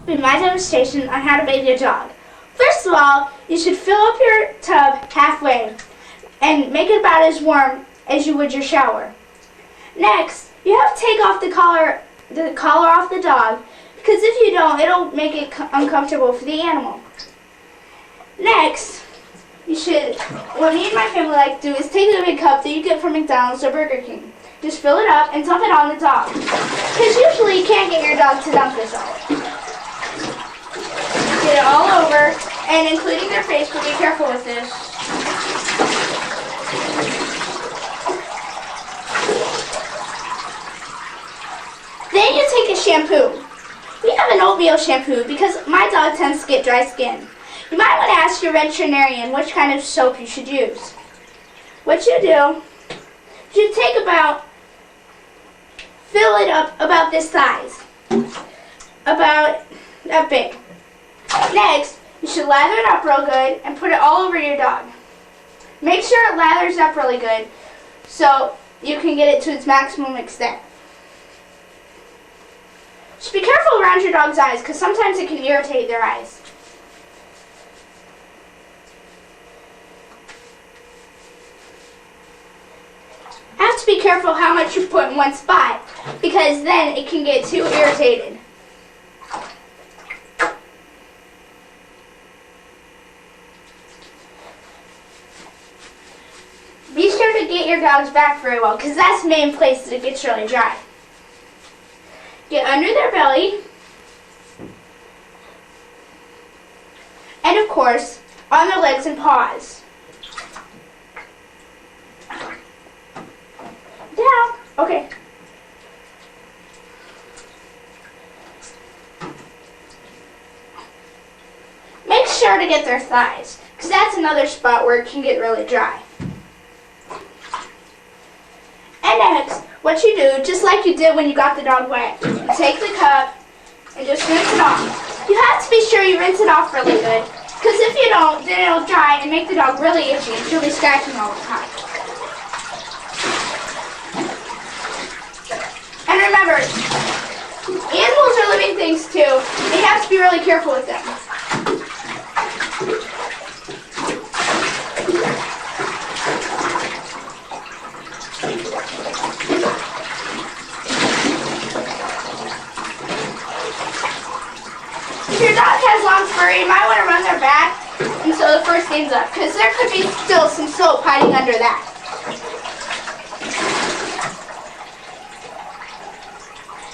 be my demonstration on how to bathe your dog. First of all, you should fill up your tub halfway and make it about as warm as you would your shower. Next, you have to take off the collar off the dog, because if you don't, it'll make it uncomfortable for the animal. Next, what me and my family like to do is take a big cup that you get from McDonald's or Burger King. Just fill it up and dump it on the dog, because usually you can't get your dog to dump this all. Get it all over, and including their face, but be careful with this. Then you take a shampoo. We have an oatmeal shampoo because my dog tends to get dry skin. You might want to ask your veterinarian which kind of soap you should use. What you do, you take fill it up about this size, about that big. Next, you should lather it up real good and put it all over your dog. Make sure it lathers up really good so you can get it to its maximum extent. Just be careful around your dog's eyes because sometimes it can irritate their eyes. Have to be careful how much you put in one spot because then it can get too irritated. Be sure to get your dog's back very well because that's the main place that it gets really dry. Get under their belly, and of course, on their legs and paws. Down. Okay. Make sure to get their thighs, because that's another spot where it can get really dry. And next, what you do, just like you did when you got the dog wet, you take the cup and just rinse it off. You have to be sure you rinse it off really good, because if you don't, then it'll dry and make the dog really itchy and she'll be scratching all the time. And remember, animals are living things too. You have to be really careful with them. If your dog has long fur, you might want to run their back until the fur stands up, because there could be still some soap hiding under that.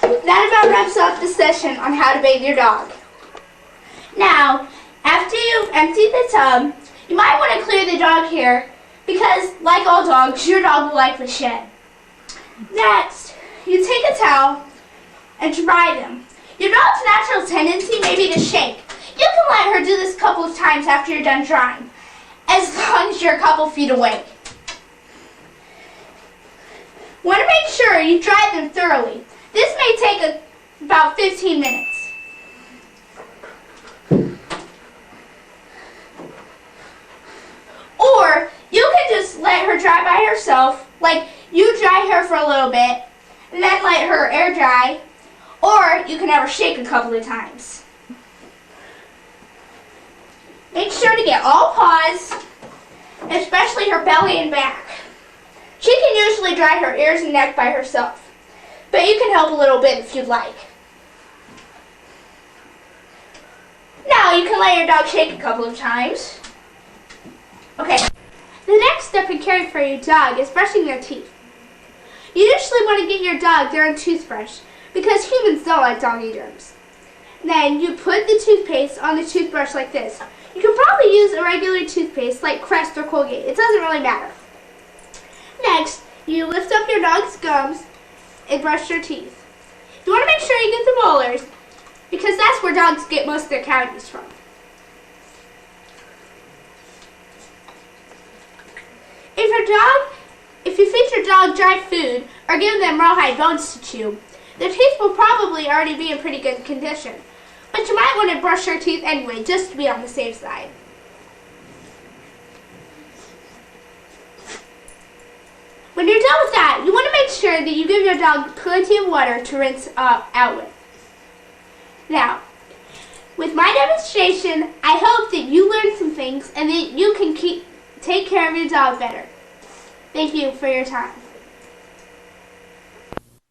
That about wraps up the session on how to bathe your dog. Now, after you empty the tub, you might want to clear the dog hair, because like all dogs, your dog will likely shed. Next, you take a towel and dry them. Your dog's natural tendency may be to shake. You can let her do this a couple of times after you're done drying, as long as you're a couple feet away. Want to make sure you dry them thoroughly. This may take about 15 minutes. Or you can just let her dry by herself, like you dry her for a little bit, and then let her air dry. Or you can have her shake a couple of times. Make sure to get all paws, especially her belly and back. She can usually dry her ears and neck by herself, but you can help a little bit if you'd like. Now you can let your dog shake a couple of times. Okay, the next step in caring for your dog is brushing their teeth. You usually want to get your dog their own toothbrush, because humans don't like doggy germs. Then you put the toothpaste on the toothbrush like this. You can probably use a regular toothpaste like Crest or Colgate. It doesn't really matter. Next, you lift up your dog's gums and brush their teeth. You want to make sure you get the molars, because that's where dogs get most of their cavities from. If you feed your dog dry food or give them rawhide bones to chew, their teeth will probably already be in pretty good condition, but you might want to brush their teeth anyway, just to be on the safe side. When you're done with that, you want to make sure that you give your dog plenty of water to rinse out with. Now, With my demonstration, I hope that you learned some things and that you can take care of your dog better. Thank you for your time.